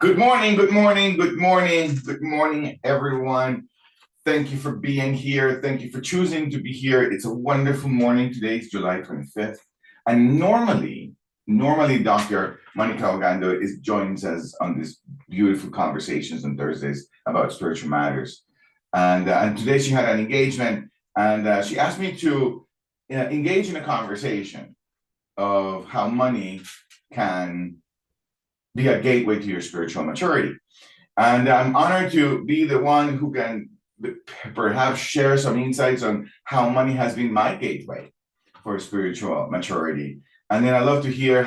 Good morning, good morning, good morning, good morning, everyone. Thank you for being here. Thank you for choosing to be here. It's a wonderful morning. Today is July 25th. And normally Dr. Monica Ogando joins us on these beautiful conversations on Thursdays about spiritual matters. And today she had an engagement, and she asked me to engage in a conversation of how money can be a gateway to your spiritual maturity. And I'm honored to be the one who can perhaps share some insights on how money has been my gateway for spiritual maturity. And then I'd love to hear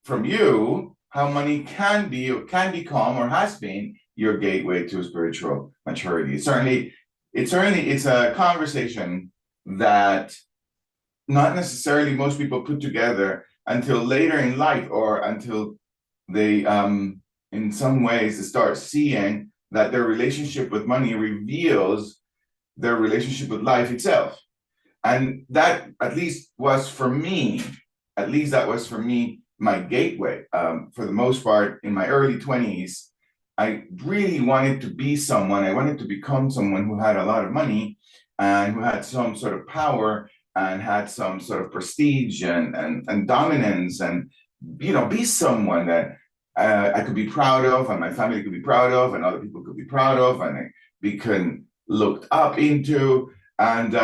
from you, how money can be or can become or has been your gateway to spiritual maturity. It's a conversation that not necessarily most people put together until later in life, or until they in some ways start seeing that their relationship with money reveals their relationship with life itself. And that at least was for me my gateway. For the most part, in my early 20s, I really wanted to be someone. I wanted to become someone who had a lot of money and who had some sort of power and had some sort of prestige and dominance, and be someone that I could be proud of, and my family could be proud of, and other people could be proud of, and be looked up into, and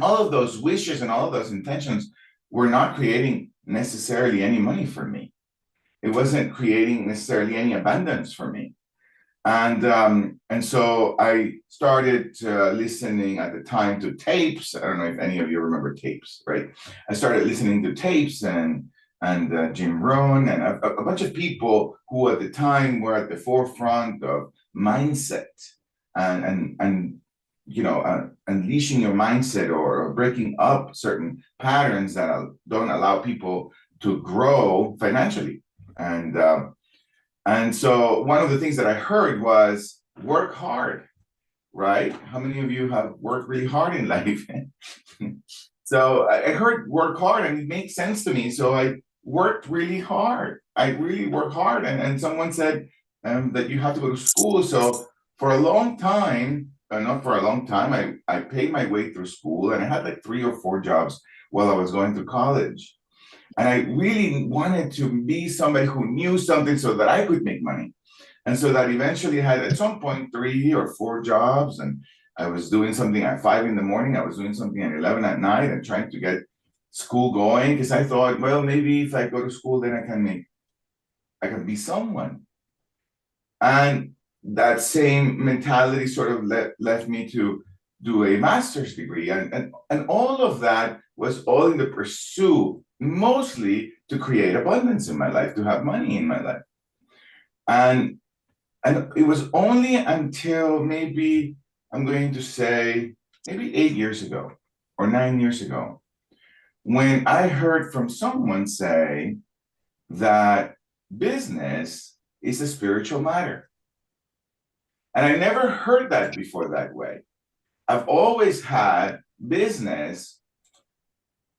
all of those wishes and all of those intentions were not creating necessarily any money for me. It wasn't creating necessarily any abundance for me. And so I started listening at the time to tapes. I don't know if any of you remember tapes, right? I started listening to tapes and Jim Rohn and a bunch of people who at the time were at the forefront of mindset and unleashing your mindset, or breaking up certain patterns that don't allow people to grow financially. And so one of the things that I heard was work hard, right? How many of you have worked really hard in life? So I heard work hard, and it makes sense to me. So I worked really hard. I really worked hard. And someone said that you have to go to school. So for a long time, not for a long time, I paid my way through school, and I had like 3 or 4 jobs while I was going to college. And I really wanted to be somebody who knew something so that I could make money. And so that eventually I had at some point 3 or 4 jobs, and I was doing something at 5 in the morning. I was doing something at 11 at night, and trying to get school going, because I thought, well, maybe if I go to school, then I can be someone. And that same mentality sort of left me to do a master's degree. And all of that was all in the pursuit, mostly to create abundance in my life, to have money in my life. And it was only until maybe, I'm going to say, maybe 8 years ago or 9 years ago, when I heard from someone say that business is a spiritual matter. And I never heard that before that way. I've always had business,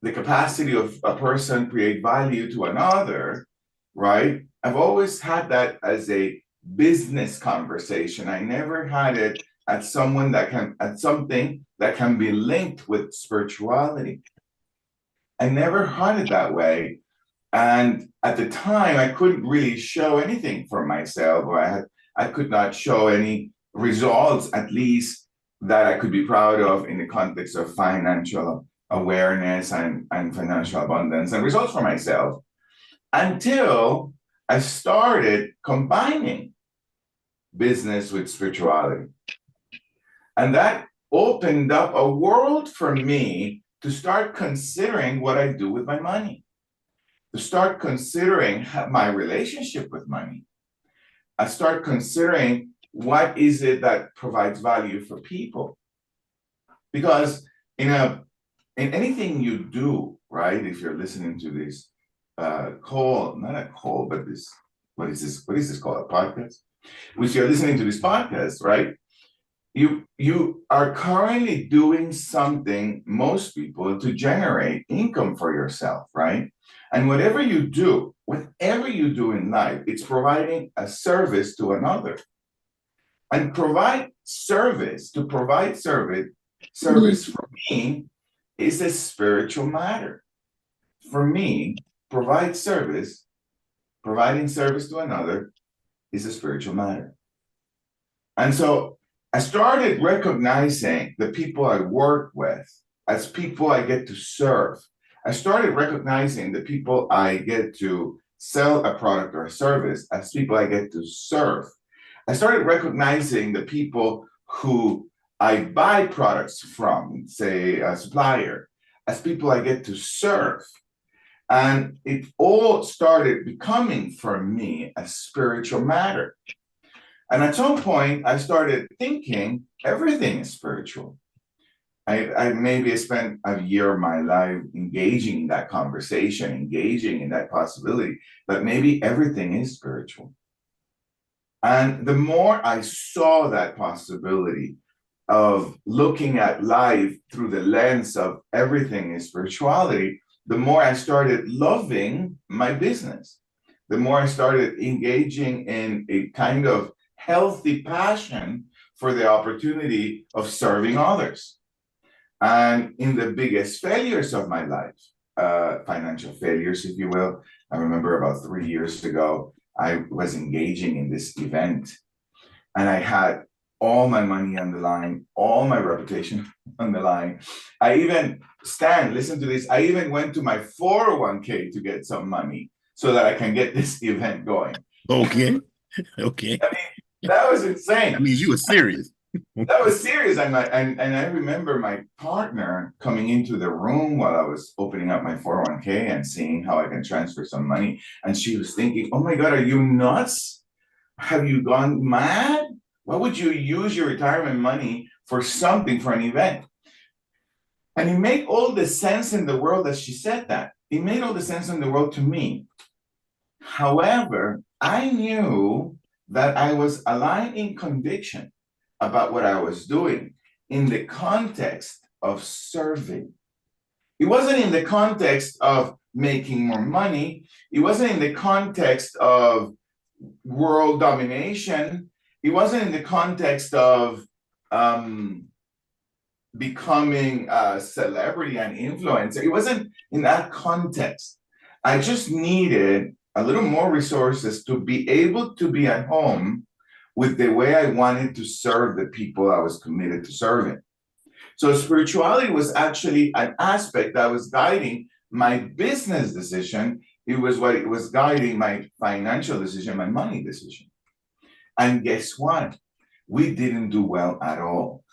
the capacity of a person create value to another, right? I've always had that as a business conversation. I never had it at something that can be linked with spirituality. I never had it that way. And at the time, I couldn't really show anything for myself, or I could not show any results, at least, that I could be proud of in the context of financial awareness and financial abundance and results for myself, until I started combining business with spirituality. And that opened up a world for me to start considering what I do with my money, to start considering my relationship with money. I start considering, what is it that provides value for people? Because in anything you do, right? If you're listening to this call, not a call, but what is this called? A podcast? If you're listening to this podcast, right? you are currently doing something, most people, to generate income for yourself, right? And whatever you do in life, it's providing a service to another. And provide service for me is a spiritual matter. For me, providing service to another is a spiritual matter. And so I started recognizing the people I work with as people I get to serve. I started recognizing the people I get to sell a product or a service as people I get to serve. I started recognizing the people who I buy products from, say a supplier, as people I get to serve. And it all started becoming for me a spiritual matter. And at some point, I started thinking everything is spiritual. I maybe spent a year of my life engaging in that conversation, engaging in that possibility, that maybe everything is spiritual. And the more I saw that possibility of looking at life through the lens of everything is spirituality, the more I started loving my business, the more I started engaging in a kind of healthy passion for the opportunity of serving others. And in the biggest failures of my life, financial failures, if you will, I remember about 3 years ago, I was engaging in this event and I had all my money on the line, all my reputation on the line. Listen to this, I even went to my 401k to get some money so that I can get this event going. Okay. Okay. I mean, that was insane. That means you were serious. That was serious. And I remember my partner coming into the room while I was opening up my 401k and seeing how I can transfer some money. And she was thinking, oh my God, are you nuts? Have you gone mad? Why would you use your retirement money for something, for an event? And it made all the sense in the world that she said that. It made all the sense in the world to me. However, I knew that I was aligned in conviction about what I was doing in the context of serving. It wasn't in the context of making more money. It wasn't in the context of world domination. It wasn't in the context of becoming a celebrity and influencer. It wasn't in that context. I just needed a little more resources to be able to be at home with the way I wanted to serve the people I was committed to serving. So spirituality was actually an aspect that was guiding my business decision. It was what it was guiding my financial decision, my money decision. And guess what? We didn't do well at all.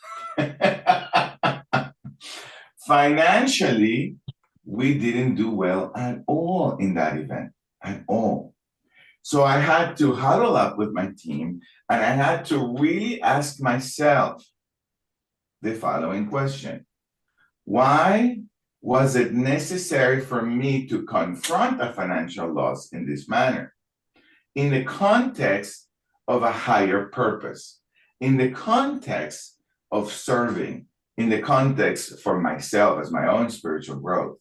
Financially, we didn't do well at all in that event, at all. So I had to huddle up with my team and I had to really ask myself the following question. Why was it necessary for me to confront a financial loss in this manner? In the context of a higher purpose, in the context of serving, in the context for myself as my own spiritual growth.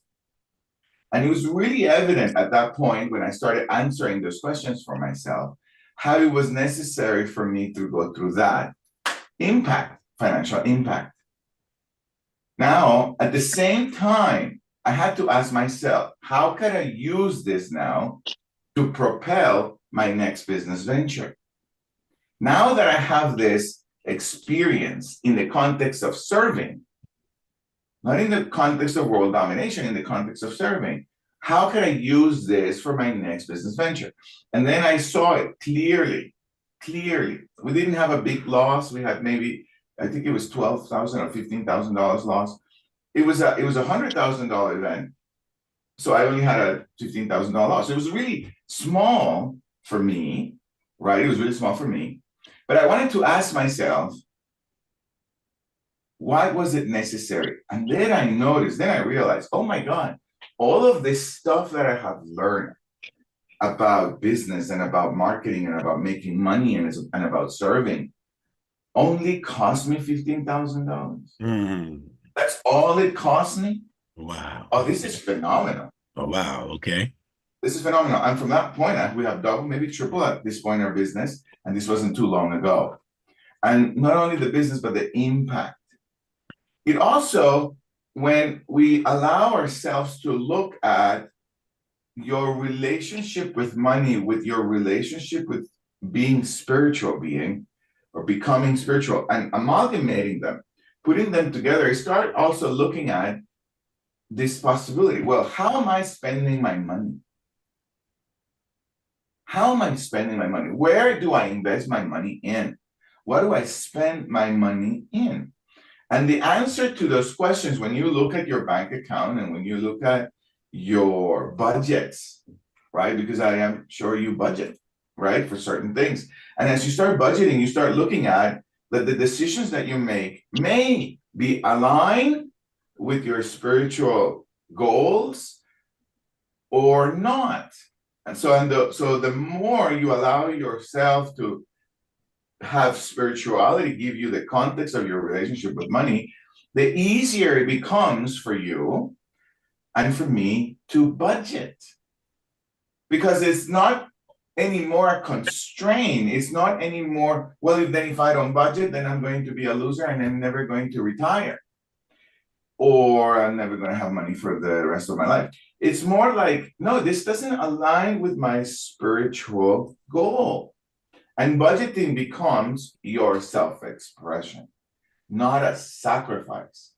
And it was really evident at that point when I started answering those questions for myself, how it was necessary for me to go through that impact, financial impact. Now, at the same time, I had to ask myself, how can I use this now to propel my next business venture? Now that I have this experience in the context of serving, not in the context of world domination, in the context of serving, how can I use this for my next business venture? And then I saw it clearly. We didn't have a big loss. We had maybe, I think it was $12,000 or $15,000 loss. It was a $100,000 event. So I only had a $15,000 loss. It was really small for me, right? It was really small for me. But I wanted to ask myself, why was it necessary? And then I realized, oh my God, all of this stuff that I have learned about business and about marketing and about making money and about serving, only cost me $15,000. Mm. That's all it cost me. Wow. Oh, this is phenomenal. Oh, wow. Okay. This is phenomenal. And from that point, we have double, maybe triple at this point in our business. And this wasn't too long ago. And not only the business, but the impact. It also, when we allow ourselves to look at your relationship with money, with your relationship with being spiritual being or becoming spiritual and amalgamating them, putting them together, start also looking at this possibility. Well, how am I spending my money? How am I spending my money? Where do I invest my money in? What do I spend my money in? And the answer to those questions, when you look at your bank account and when you look at your budgets, right? Because I am sure you budget, right, for certain things. And as you start budgeting, you start looking at that the decisions that you make may be aligned with your spiritual goals or not. And so the more you allow yourself to have spirituality give you the context of your relationship with money, the easier it becomes for you and for me to budget. Because it's not anymore a constraint. It's not anymore, well, if I don't budget, then I'm going to be a loser and I'm never going to retire. Or I'm never going to have money for the rest of my life. It's more like, no, this doesn't align with my spiritual goal. And budgeting becomes your self-expression, not a sacrifice.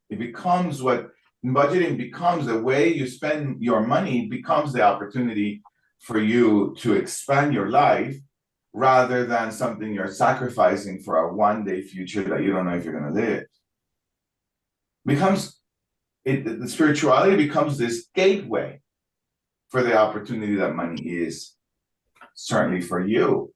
It becomes budgeting becomes the way you spend your money, becomes the opportunity for you to expand your life rather than something you're sacrificing for a one-day future that you don't know if you're going to live. The spirituality becomes this gateway for the opportunity that money is, certainly for you.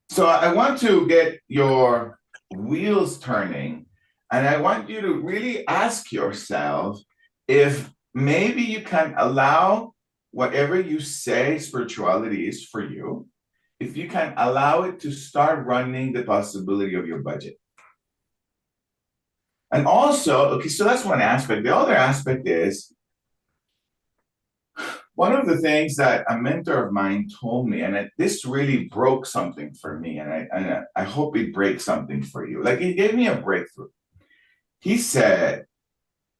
So I want to get your wheels turning, and I want you to really ask yourself if maybe you can allow whatever you say spirituality is for you, if you can allow it to start running the possibility of your budget. And also, okay, so that's one aspect. The other aspect is, one of the things that a mentor of mine told me, and this really broke something for me, and I hope it breaks something for you. Like, it gave me a breakthrough. He said,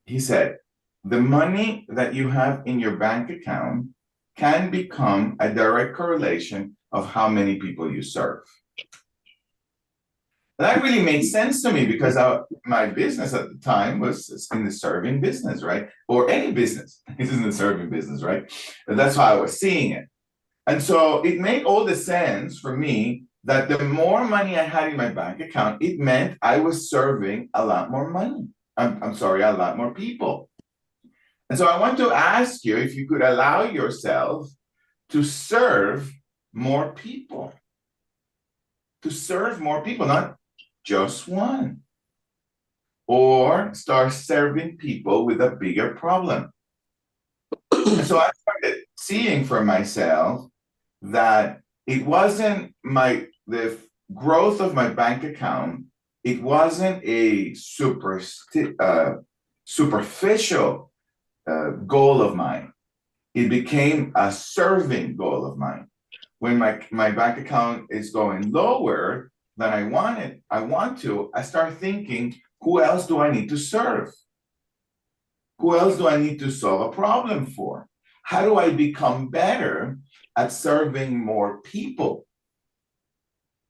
the money that you have in your bank account can become a direct correlation of how many people you serve. That really made sense to me because my business at the time was in the serving business, right? Or any business is in the serving business, right? And that's how I was seeing it. And so it made all the sense for me that the more money I had in my bank account, it meant I was serving a lot more money. I'm sorry, a lot more people. And so I want to ask you if you could allow yourself to serve more people. To serve more people, not just one. Or start serving people with a bigger problem. And so I started seeing for myself that it wasn't the growth of my bank account, it wasn't a superficial goal of mine. It became a serving goal of mine. When my bank account is going lower than I start thinking, who else do I need to serve? Who else do I need to solve a problem for? How do I become better at serving more people?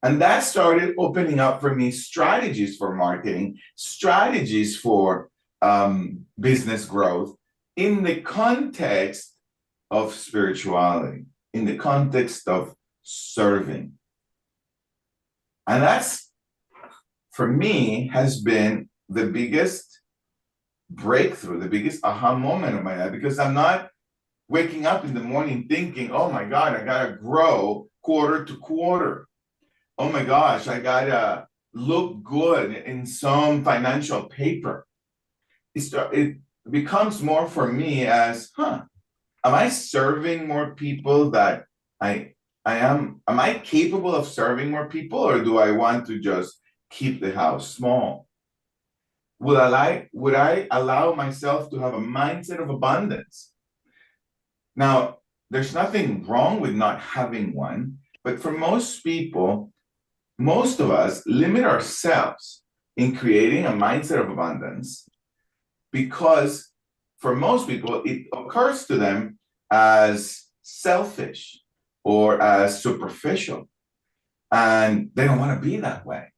And that started opening up for me strategies for marketing, strategies for business growth in the context of spirituality, in the context of serving. And that's, for me, has been the biggest breakthrough, the biggest aha moment of my life, because I'm not waking up in the morning thinking, oh my God, I gotta grow quarter to quarter. Oh my gosh, I gotta look good in some financial paper. It becomes more for me as, am I serving more people that I am I capable of serving more people, or do I want to just keep the house small? Would I allow myself to have a mindset of abundance? Now, there's nothing wrong with not having one, but for most people, most of us limit ourselves in creating a mindset of abundance because for most people, it occurs to them as selfish or as superficial, and they don't want to be that way.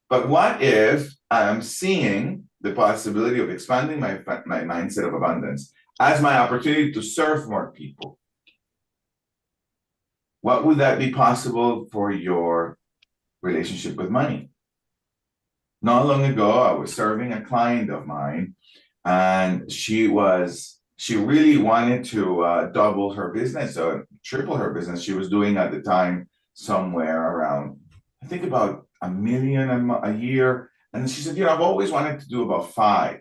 But what if I'm seeing the possibility of expanding my mindset of abundance as my opportunity to serve more people? What would that be possible for your relationship with money? Not long ago, I was serving a client of mine, and she really wanted to double her business or triple her business. She was doing at the time somewhere around, I think about $1 million a year. And she said, I've always wanted to do about 5,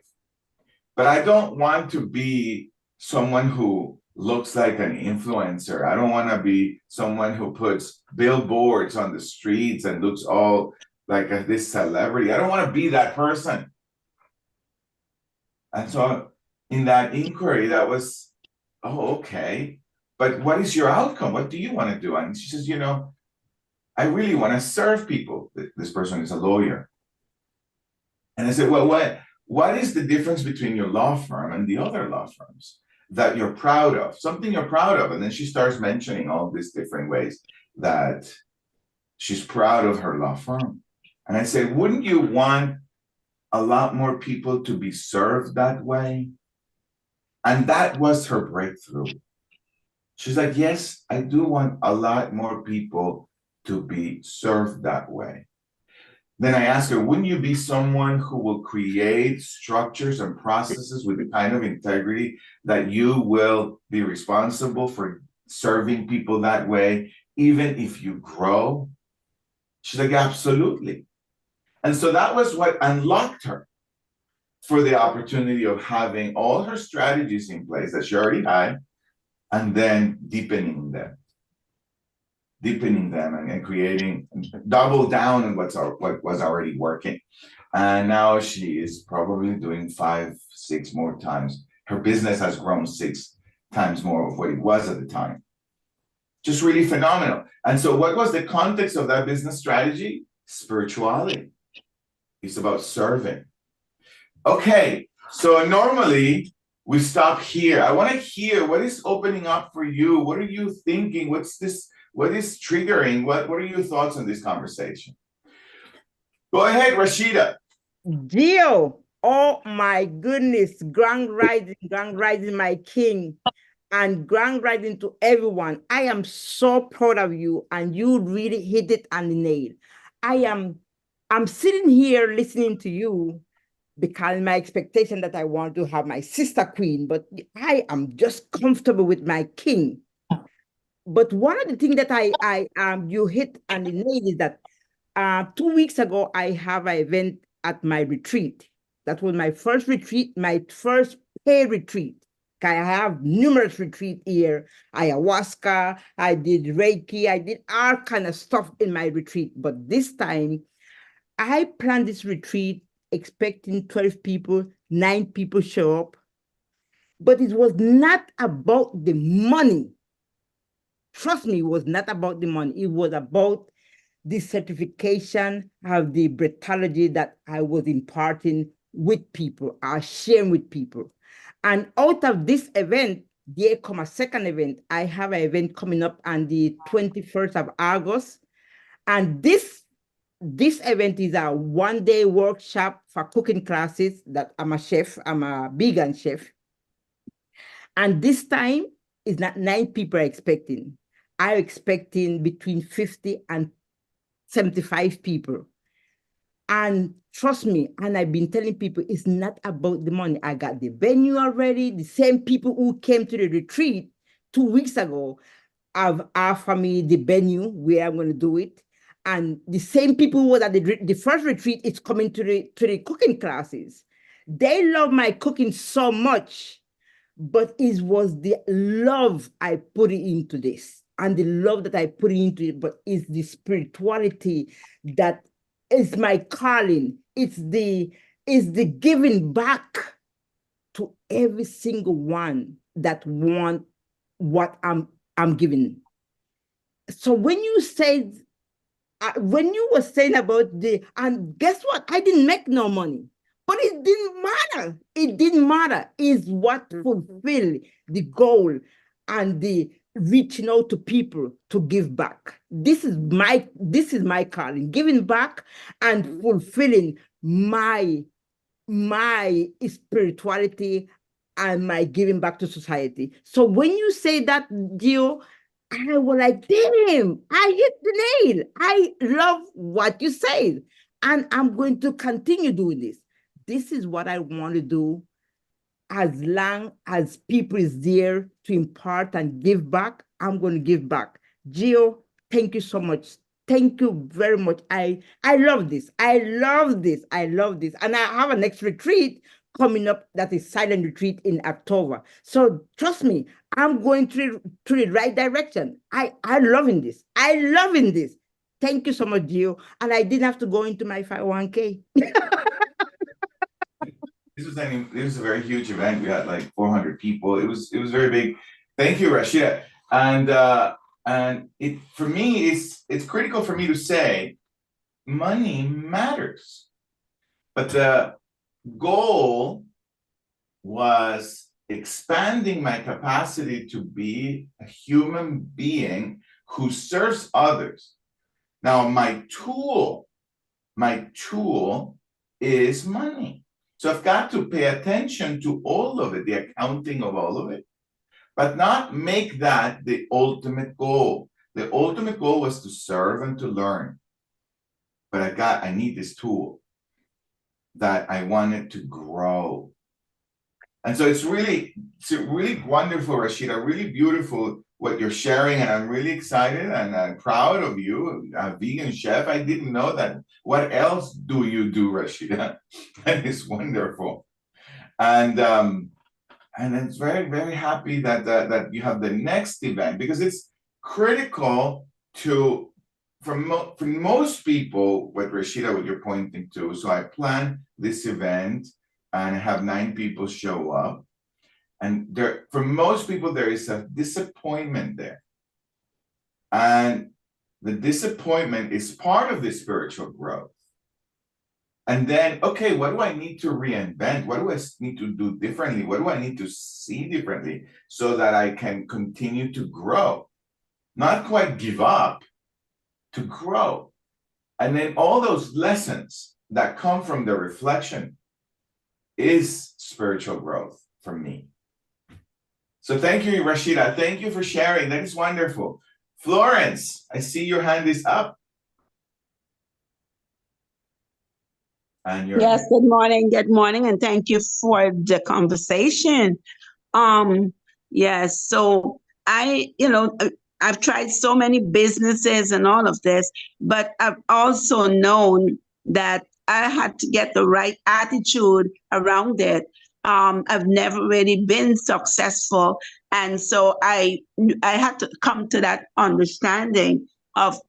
but I don't want to be someone who looks like an influencer. I don't want to be someone who puts billboards on the streets and looks all like this celebrity. I don't want to be that person. And so in that inquiry, that was, oh, okay. But what is your outcome? What do you want to do? And she says, I really want to serve people. This person is a lawyer. And I said, well, what is the difference between your law firm and the other law firms that you're proud of? Something you're proud of. And then she starts mentioning all these different ways that she's proud of her law firm. And I said, wouldn't you want a lot more people to be served that way? And that was her breakthrough. She's like, yes, I do want a lot more people to be served that way. Then I asked her, wouldn't you be someone who will create structures and processes with the kind of integrity that you will be responsible for serving people that way, even if you grow? She's like, absolutely. And so that was what unlocked her for the opportunity of having all her strategies in place that she already had, and then deepening them and creating, double down on what was already working. And now she is probably doing 5, 6 more times. Her business has grown 6 times more of what it was at the time. Just really phenomenal. And so what was the context of that business strategy? Spirituality. It's about serving. Okay, so normally we stop here. I want to hear what is opening up for you. What are you thinking? What is triggering? What are your thoughts on this conversation? Go ahead, Rashida. Gio, oh my goodness, grand rising, my king, and grand rising to everyone. I am so proud of you, and you really hit it on the nail. I'm sitting here listening to you because my expectation that I want to have my sister queen, but I am just comfortable with my king. But one of the things that you hit on the nail is that 2 weeks ago I have an event at my retreat. That was my first retreat, my first paid retreat. I have numerous retreats here, ayahuasca, I did Reiki, I did all kind of stuff in my retreat. But this time, I planned this retreat expecting 12 people, 9 people show up. But it was not about the money. Trust me, it was not about the money. It was about the certification of the breathology that I was imparting with people, sharing with people. And out of this event, there come a second event. I have an event coming up on the 21st of August. And this event is a one-day workshop for cooking classes that I'm a chef, I'm a vegan chef. And this time is not 9 people are expecting. I'm expecting between 50 and 75 people. And trust me, and I've been telling people, it's not about the money. I got the venue already. The same people who came to the retreat 2 weeks ago have offered me the venue where I'm going to do it. And the same people who were at the first retreat is coming to the cooking classes. They love my cooking so much, but it was the love I put into this. and the love that I put into it, but it's the spirituality that is my calling. It's the giving back to every single one that want what I'm giving. So when you said, when you were saying about and guess what? I didn't make no money, but it didn't matter. It didn't matter. It's what fulfilled the goal and the reaching out to people to give back. This is my calling, giving back and fulfilling my spirituality and my giving back to society. So when you say that, Gio, I was like, damn, I hit the nail. I love what you said. And I'm going to continue doing this. This is what I want to do as long as people is there to impart and give back. I'm going to give back. Gio, thank you so much. Thank you very much. I love this. I love this. I love this. And I have a next retreat coming up that is silent retreat in October. So trust me, I'm going to the right direction. I loving this. I loving this. Thank you so much, Gio. And I didn't have to go into my 501k. This was a very huge event. We had like 400 people. It was very big. Thank you, Rashida. And it, for me, it's critical for me to say money matters, but the goal was expanding my capacity to be a human being who serves others. Now, my tool is money. So I've got to pay attention to all of it, the accounting of all of it, but not make that the ultimate goal. The ultimate goal was to serve and to learn. But I need this tool that I wanted to grow. And so it's really wonderful, Rashida, really beautiful what you're sharing. And I'm really excited and I'm proud of you, a vegan chef. I didn't know that. What else do you do, Rashida? That is wonderful. And it's very, very happy that you have the next event, because it's critical to, for most people, what Rashida, what you're pointing to. So I plan this event and have 9 people show up. And there, for most people, there is a disappointment there. And the disappointment is part of the spiritual growth. And then, okay, what do I need to reinvent? What do I need to do differently? What do I need to see differently so that I can continue to grow? Not quite give up, to grow. And then all those lessons that come from the reflection is spiritual growth for me. So thank you, Rashida. Thank you for sharing. That is wonderful. Florence, I see your hand is up. And yes, good morning, and thank you for the conversation. Yes, so I've tried so many businesses and all of this, but I've also known that I had to get the right attitude around it. I've never really been successful, and so I had to come to that understanding of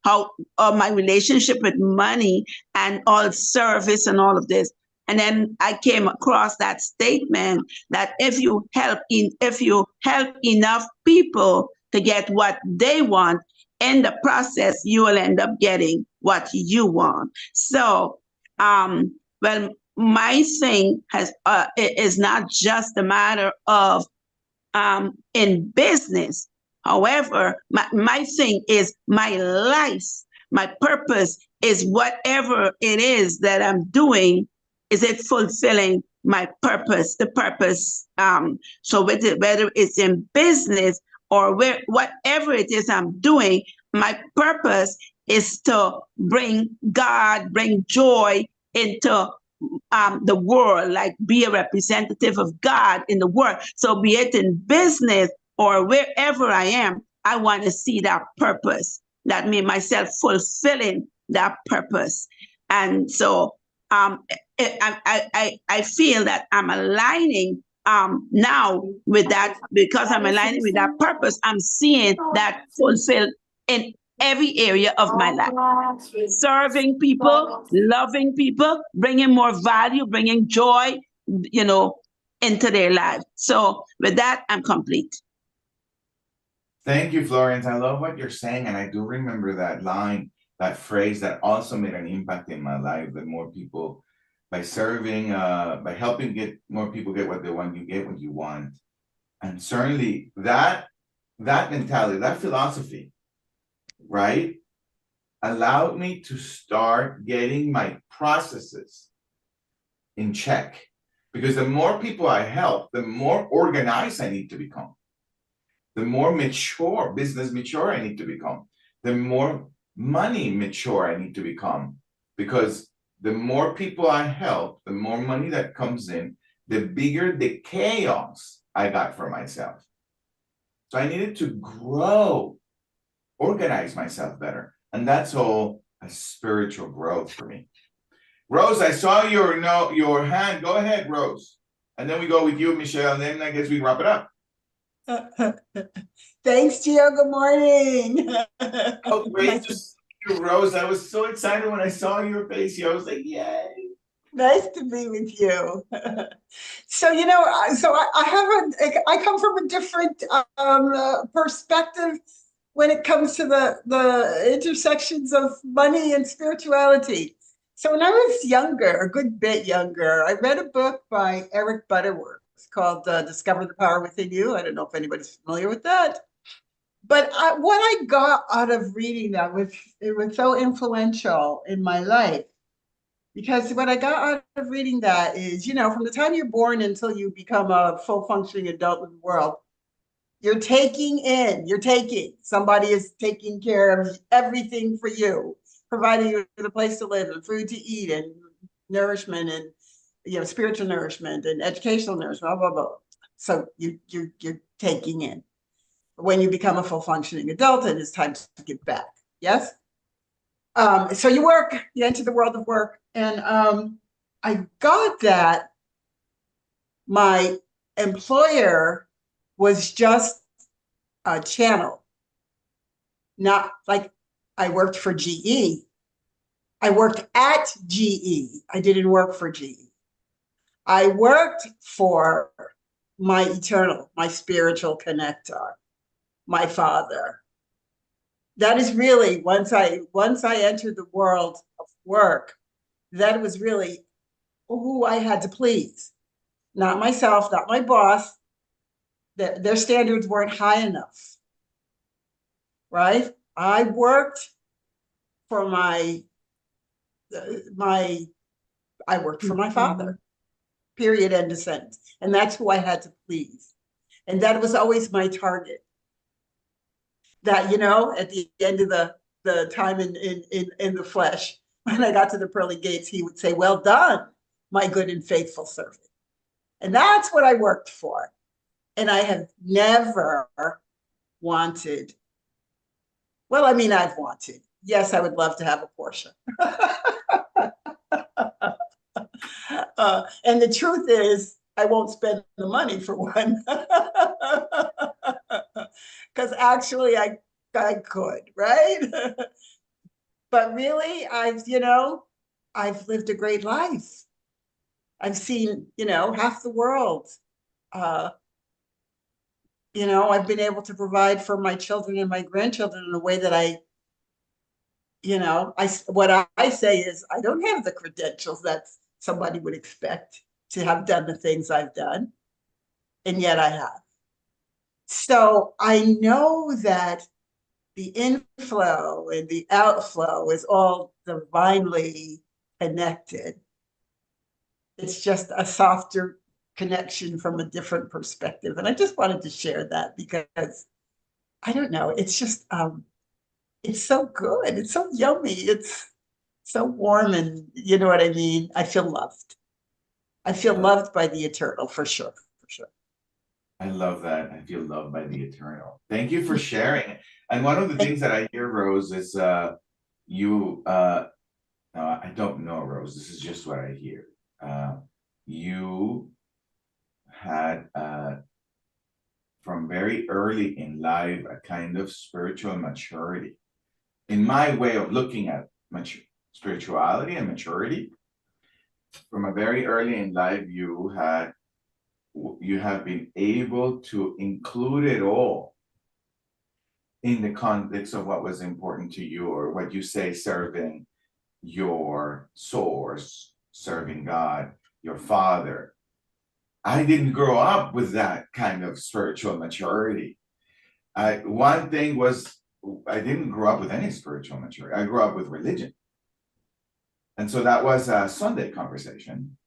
how my relationship with money and all service and all of this. And then I came across that statement that if you help enough people to get what they want, in the process, you will end up getting what you want. So, well, my thing is not just a matter of in business. However, my thing is my life, my purpose is whatever it is that I'm doing, is it fulfilling my purpose, the purpose? So whether it's in business or whatever it is I'm doing, my purpose is to bring God, bring joy into the world, like be a representative of God in the world. So be it in business or wherever I am, I want to see that purpose, that me myself fulfilling that purpose. And so I feel that I'm aligning now with that, because I'm aligning with that purpose, I'm seeing that fulfilled in every area of my life. Serving people, loving people, bringing more value, bringing joy, into their life. So with that, I'm complete. Thank you, Florence. I love what you're saying. And I do remember that line, that phrase that also made an impact in my life, that more people, by serving, by helping get more people get what they want, you get what you want. And certainly that mentality, that philosophy, right, allowed me to start getting my processes in check. Because the more people I help, the more organized I need to become. The more mature, business mature I need to become. The more money mature I need to become. Because the more people I help, the more money that comes in, the bigger the chaos I got for myself. So I needed to grow, organize myself better. And that's all a spiritual growth for me. Rose, I saw your hand. Go ahead, Rose. And then we go with you, Michelle, and then I guess we wrap it up. Thanks, Gio. Good morning. Oh, great to see you, Rose. I was so excited when I saw your face. I was like, yay. Nice to be with you. So, I come from a different perspective when it comes to the intersections of money and spirituality. So when I was younger, a good bit younger, I read a book by Eric Butterworth. It's called Discover the Power Within You. I don't know if anybody's familiar with that. But what I got out of reading that was so influential in my life. Because what I got out of reading that is, from the time you're born until you become a full functioning adult in the world, somebody is taking care of everything for you, providing you with a place to live and food to eat and nourishment and, spiritual nourishment and educational nourishment, blah, blah, blah. So you're taking in. When you become a full functioning adult, it is time to give back. Yes? So you enter the world of work. And I got that my employer was just a channel. Not like I worked for GE. I worked at GE. I didn't work for GE. I worked for my eternal, my spiritual connector, my father. That is really, once I entered the world of work, that was really who I had to please. Not myself, not my boss. Their standards weren't high enough, right? I worked for my father, period, end of sentence. And that's who I had to please. And that was always my target. That, at the end of the time in the flesh, when I got to the pearly gates, he would say, "Well done, my good and faithful servant." And that's what I worked for. And I have never wanted, I've wanted. Yes, I would love to have a Porsche. And the truth is, I won't spend the money for one. Because actually I could, right? But really, I've lived a great life. I've seen, half the world. I've been able to provide for my children and my grandchildren in a way that what I say is I don't have the credentials that somebody would expect to have done the things I've done. And yet I have. So I know that the inflow and the outflow is all divinely connected. It's just a softer connection from a different perspective. And I just wanted to share that because I don't know, it's just, it's so good. It's so yummy. It's so warm. And you know what I mean? I feel loved. I feel loved by the eternal, for sure. For sure. I love that. I feel loved by the eternal. Thank you for sharing. And one of the things that I hear, Rose, is I don't know, Rose. This is just what I hear. You had from very early in life a kind of spiritual maturity. In my way of looking at spirituality and maturity, from a very early in life, you have been able to include it all in the context of what was important to you, or what you say, serving your source, serving God, your Father. I didn't grow up with that kind of spiritual maturity. One thing was, I didn't grow up with any spiritual maturity. I grew up with religion. And so that was a Sunday conversation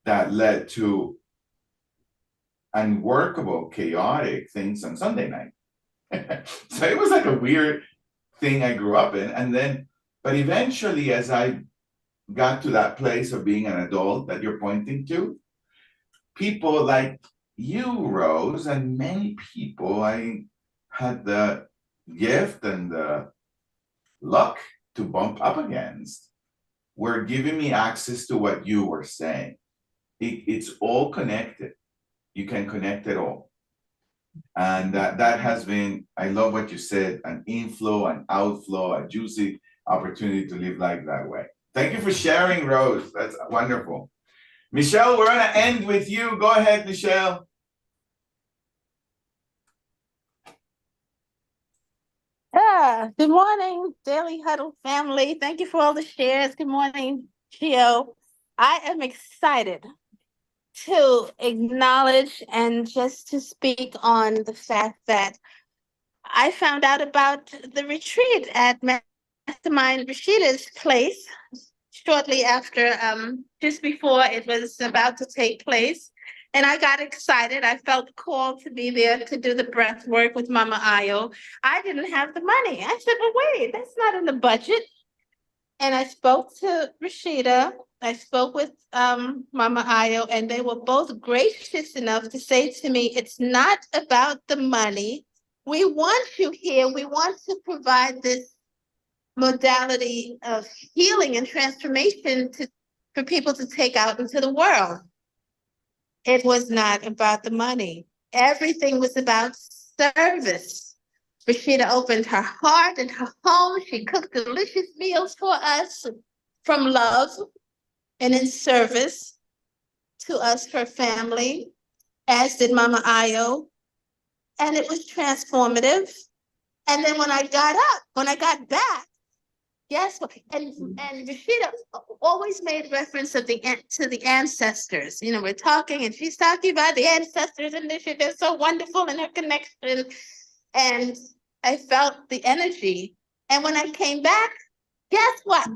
that led to unworkable, chaotic things on Sunday night. So it was like a weird thing I grew up in. And then, but eventually, as I got to that place of being an adult that you're pointing to, people like you, Rose, and many people I had the gift and the luck to bump up against were giving me access to what you were saying. It's all connected. You can connect it all. And that has been, I love what you said, an inflow, an outflow, a juicy opportunity to live life that way. Thank you for sharing, Rose. That's wonderful. Michelle, we're going to end with you. Go ahead, Michelle. Good morning, Daily Huddle family. Thank you for all the shares. Good morning, Gio. I am excited to acknowledge and just to speak on the fact that I found out about the retreat at Mastermind Rashida's place shortly after, just before it was about to take place. And I got excited. I felt called to be there to do the breath work with Mama Ayo. I didn't have the money. I said, well, wait, that's not in the budget. And I spoke to Rashida. I spoke with Mama Ayo, and they were both gracious enough to say to me, it's not about the money. We want you here. We want to provide this modality of healing and transformation for people to take out into the world. It was not about the money. Everything was about service. Rashida opened her heart and her home. She cooked delicious meals for us from love and in service to us, her family, as did Mama Ayo. And it was transformative. And then when I got back, guess what? And Rashida always made reference to the ancestors. You know, we're talking, and she's talking about the ancestors, and they're so wonderful in her connection. And I felt the energy. And when I came back, guess what?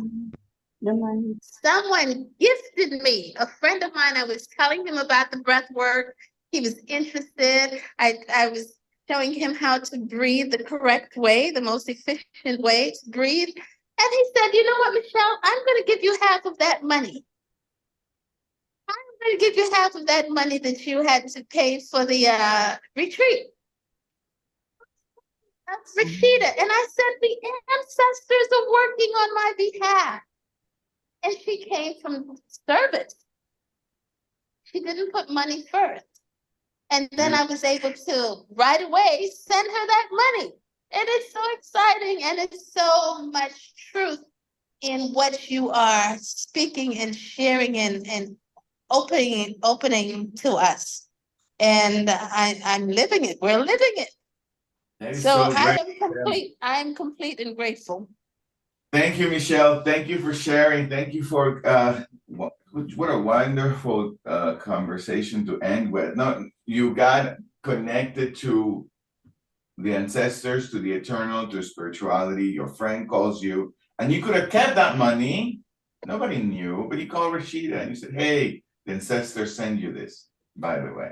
Someone gifted me. A friend of mine, I was telling him about the breath work. He was interested. I was showing him how to breathe the correct way, the most efficient way to breathe. And he said, you know what, Michelle, I'm going to give you half of that money. I'm going to give you half of that money that you had to pay for the retreat. That's Rashida. And I said, the ancestors are working on my behalf. And she came from service. She didn't put money first. And then I was able to right away send her that money. And it's so exciting, and it's so much truth in what you are speaking and sharing and opening to us. And I'm living it. We're living it. So I am complete. I am complete and grateful. Thank you, Michelle. Thank you for sharing. Thank you for what a wonderful conversation to end with. No, you got connected to the ancestors, to the eternal, to spirituality. Your friend calls you, and you could have kept that money. Nobody knew, but you called Rashida and you said, hey, the ancestors send you this, by the way.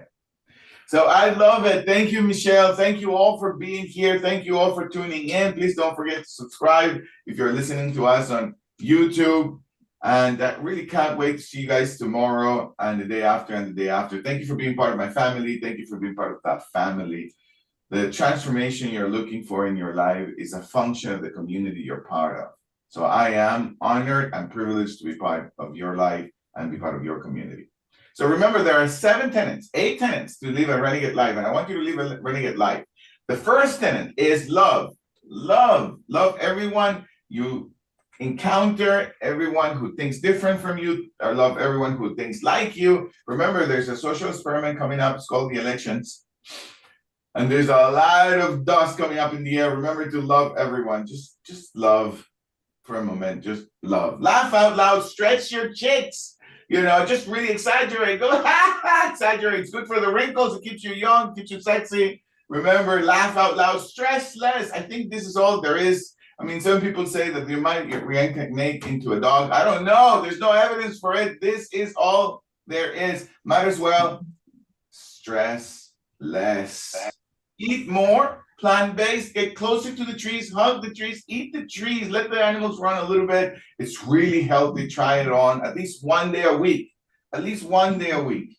So I love it. Thank you, Michelle. Thank you all for being here. Thank you all for tuning in. Please don't forget to subscribe if you're listening to us on YouTube. And I really can't wait to see you guys tomorrow and the day after and the day after. Thank you for being part of my family. Thank you for being part of that family. The transformation you're looking for in your life is a function of the community you're part of. So I am honored and privileged to be part of your life and be part of your community. So remember, there are 8 tenets to live a renegade life, and I want you to live a renegade life. The first tenet is love. Love everyone you encounter, everyone who thinks different from you, or love everyone who thinks like you. Remember, there's a social experiment coming up. It's called the elections. And there's a lot of dust coming up in the air. Remember to love everyone. Just love for a moment. Just love. Laugh out loud. Stretch your cheeks. You know, just really exaggerate. Go exaggerate. It's good for the wrinkles. It keeps you young, keeps you sexy. Remember, laugh out loud. Stress less. I think this is all there is. I mean, some people say that you might reincarnate into a dog. I don't know. There's no evidence for it. This is all there is. Might as well stress less. Eat more, plant-based, get closer to the trees, hug the trees, eat the trees, let the animals run a little bit. It's really healthy. Try it on at least 1 day a week. At least 1 day a week.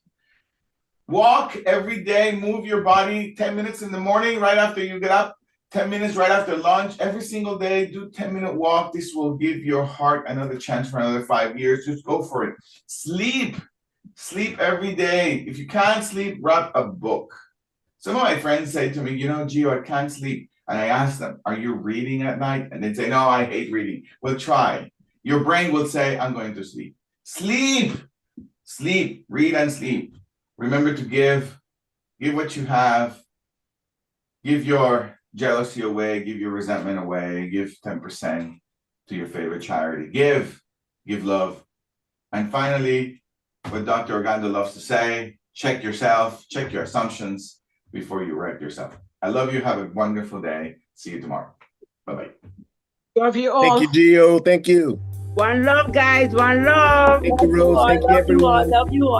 Walk every day, move your body 10 minutes in the morning, right after you get up, 10 minutes right after lunch. Every single day, do 10-minute walk. This will give your heart another chance for another 5 years. Just go for it. Sleep every day. If you can't sleep, write a book. Some of my friends say to me, you know, Gio, I can't sleep. And I ask them, are you reading at night? And they say, no, I hate reading. Well, try. Your brain will say, I'm going to sleep. Sleep, read and sleep. Remember to give what you have, give your jealousy away, give your resentment away, give 10% to your favorite charity. Give love. And finally, what Dr. Orgando loves to say, check yourself, check your assumptions before you wreck yourself. I love you. Have a wonderful day. See you tomorrow. Bye-bye. Love you all. Thank you, Gio. Thank you. One love, guys. One love. Thank you, Rose. Thank you, everyone. Love you all.